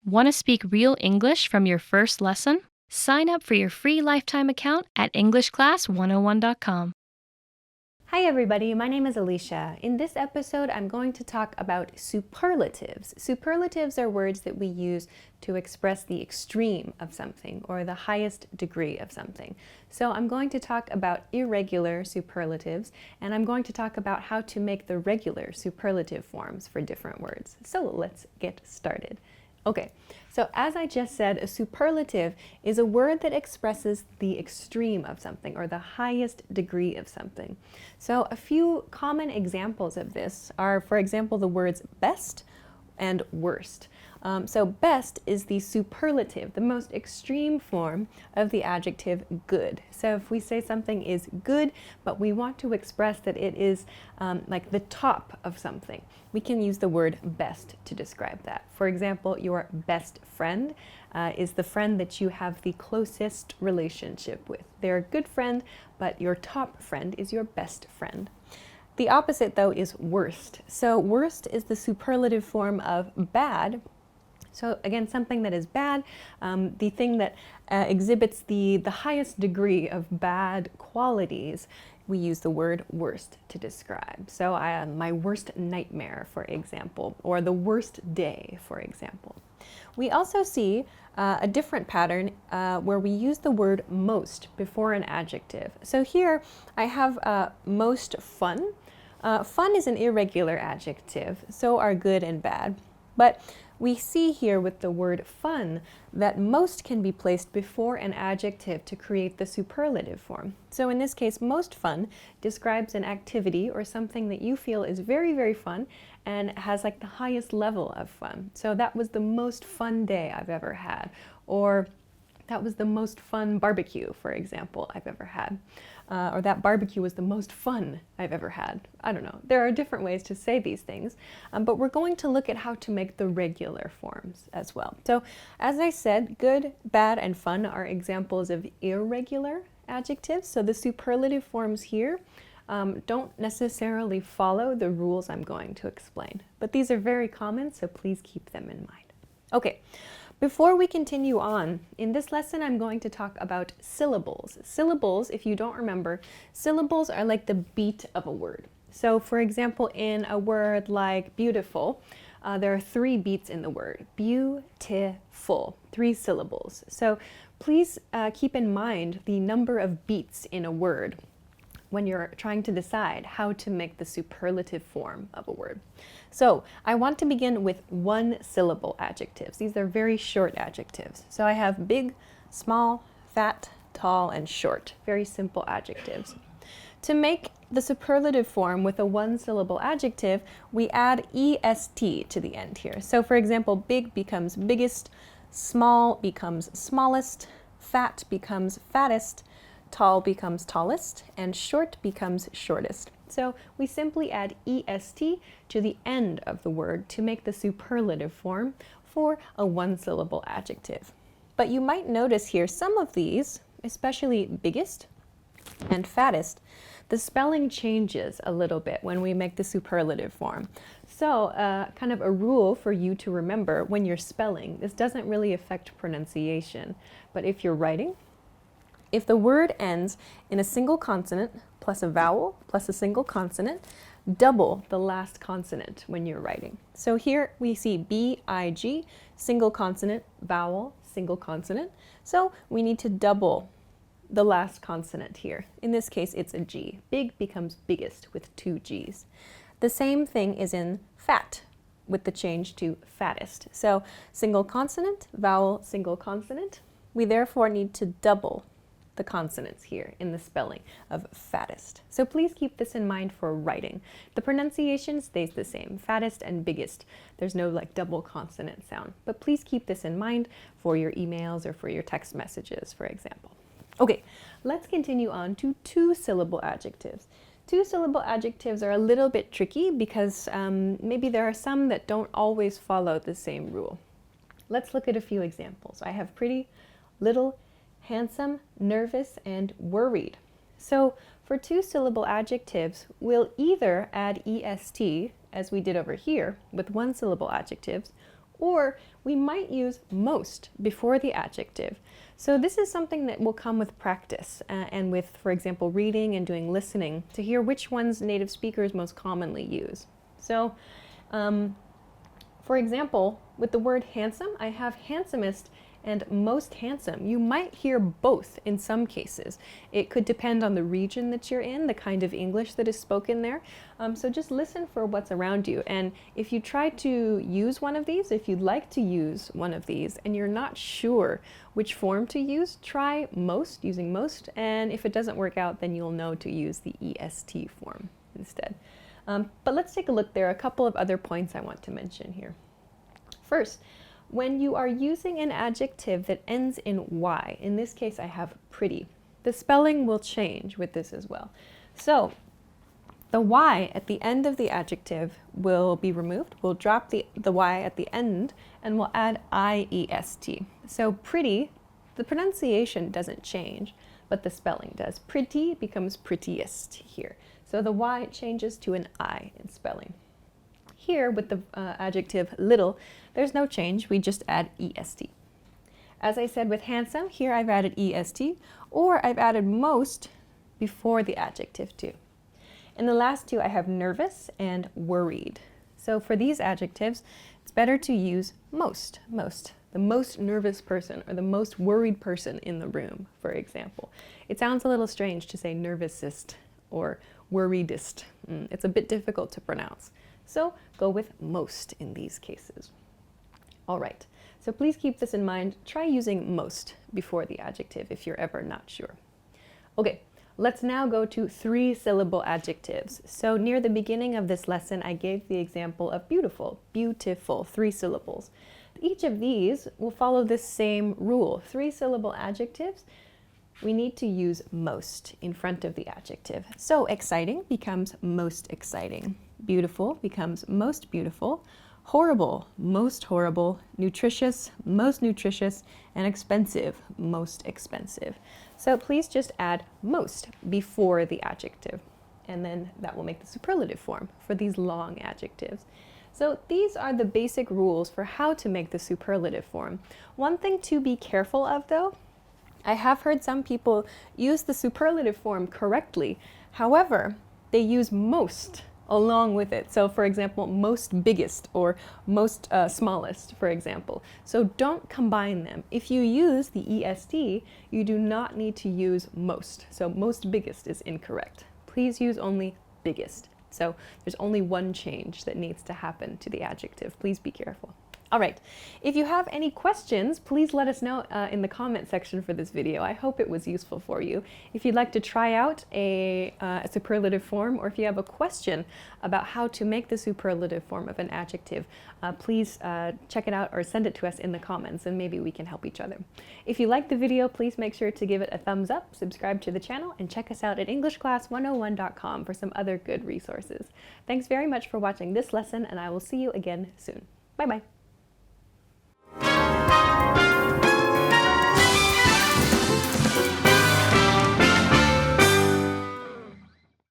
Want to speak real English from your first lesson? Sign up for your free lifetime account at EnglishClass101.com. Hi everybody, my name is Alicia. In this episode, I'm going to talk about superlatives. Superlatives are words that we use to express the extreme of something or the highest degree of something. So I'm going to talk about irregular superlatives, and I'm going to talk about how to make the regular superlative forms for different words. So let's get started. Okay, so as I just said, a superlative is a word that expresses the extreme of something or the highest degree of something. So a few common examples of this are, for example, the words best and worst. So best is the superlative, the most extreme form of the adjective good. So if we say something is good, but we want to express that it is like the top of something, we can use the word best to describe that. For example, your best friend is the friend that you have the closest relationship with. They're a good friend, but your top friend is your best friend. The opposite, though, is worst. So worst is the superlative form of bad. So again, something that is bad, the thing that exhibits the highest degree of bad qualities, we use the word worst to describe. So my worst nightmare, for example, or the worst day, for example. We also see a different pattern where we use the word most before an adjective. So here I have most fun. Fun is an irregular adjective, so are good and bad. But we see here with the word fun that most can be placed before an adjective to create the superlative form. So in this case, most fun describes an activity or something that you feel is very, very fun and has like the highest level of fun. So that was the most fun day I've ever had, or that was the most fun barbecue, for example, I've ever had. Or that barbecue was the most fun I've ever had. I don't know. There are different ways to say these things, but we're going to look at how to make the regular forms as well. So as I said, good, bad, and fun are examples of irregular adjectives. So the superlative forms here don't necessarily follow the rules I'm going to explain, but these are very common, so please keep them in mind. Okay. Before we continue on, in this lesson I'm going to talk about syllables. Syllables, if you don't remember, syllables are like the beat of a word. So for example, in a word like beautiful, there are 3 beats in the word. Beautiful, 3 syllables. So please keep in mind the number of beats in a word when you're trying to decide how to make the superlative form of a word. So I want to begin with 1-syllable adjectives. These are very short adjectives. So I have big, small, fat, tall, and short. Very simple adjectives. To make the superlative form with a 1-syllable adjective, we add est to the end here. So for example, big becomes biggest, small becomes smallest, fat becomes fattest, tall becomes tallest, and short becomes shortest. So we simply add est to the end of the word to make the superlative form for a 1-syllable adjective. But you might notice here some of these, especially biggest and fattest, the spelling changes a little bit when we make the superlative form. So kind of a rule for you to remember when you're spelling, this doesn't really affect pronunciation, but if you're writing, if the word ends in a single consonant plus a vowel plus a single consonant, double the last consonant when you're writing. So here we see B-I-G, single consonant, vowel, single consonant. So we need to double the last consonant here. In this case, it's a G. Big becomes biggest with 2 G's. The same thing is in fat with the change to fattest. So single consonant, vowel, single consonant. We therefore need to double the consonants here in the spelling of fattest. So please keep this in mind for writing. The pronunciation stays the same, fattest and biggest. There's no like double consonant sound, but please keep this in mind for your emails or for your text messages, for example. Okay, let's continue on to 2-syllable adjectives. 2-syllable adjectives are a little bit tricky because maybe there are some that don't always follow the same rule. Let's look at a few examples. I have pretty, little, handsome, nervous, and worried. So for 2-syllable adjectives, we'll either add est, as we did over here with 1-syllable adjectives, Or we might use most before the adjective. So this is something that will come with practice and with, for example, reading and doing listening to hear which ones native speakers most commonly use. So, for example, with the word handsome, I have handsomest and most handsome. You might hear both in some cases. It could depend on the region that you're in, the kind of English that is spoken there. So just listen for what's around you. And if you try to use one of these, if you'd like to use one of these and you're not sure which form to use, try most, using most. And if it doesn't work out, then you'll know to use the EST form instead. But let's take a look. There are a couple of other points I want to mention here. First, when you are using an adjective that ends in Y, in this case I have pretty, the spelling will change with this as well. So the Y at the end of the adjective will be removed. We'll drop the Y at the end and we'll add IEST. So pretty, the pronunciation doesn't change, but the spelling does. Pretty becomes prettiest here. So the Y changes to an I in spelling. Here, with the adjective little, there's no change. We just add EST. As I said with handsome, here I've added EST, or I've added most before the adjective too. In the last two, I have nervous and worried. So for these adjectives, it's better to use most. The most nervous person or the most worried person in the room, for example. It sounds a little strange to say nervousest or worriedest. It's a bit difficult to pronounce. So go with most in these cases. All right, so please keep this in mind. Try using most before the adjective if you're ever not sure. Okay, let's now go to 3-syllable adjectives. So near the beginning of this lesson, I gave the example of beautiful, 3 syllables. Each of these will follow this same rule. 3-syllable adjectives, we need to use most in front of the adjective. So exciting becomes most exciting. Beautiful becomes most beautiful. Horrible, most horrible. Nutritious, most nutritious. And expensive, most expensive. So please just add most before the adjective. And then that will make the superlative form for these long adjectives. So these are the basic rules for how to make the superlative form. One thing to be careful of though, I have heard some people use the superlative form correctly. However, they use most along with it. So for example, most biggest or most smallest, for example. So don't combine them. If you use the EST, you do not need to use most. So most biggest is incorrect. Please use only biggest. So there's only one change that needs to happen to the adjective. Please be careful. All right, if you have any questions, please let us know in the comment section for this video. I hope it was useful for you. If you'd like to try out a superlative form, or if you have a question about how to make the superlative form of an adjective, please check it out or send it to us in the comments and maybe we can help each other. If you liked the video, please make sure to give it a thumbs up, subscribe to the channel, and check us out at EnglishClass101.com for some other good resources. Thanks very much for watching this lesson, and I will see you again soon. Bye-bye.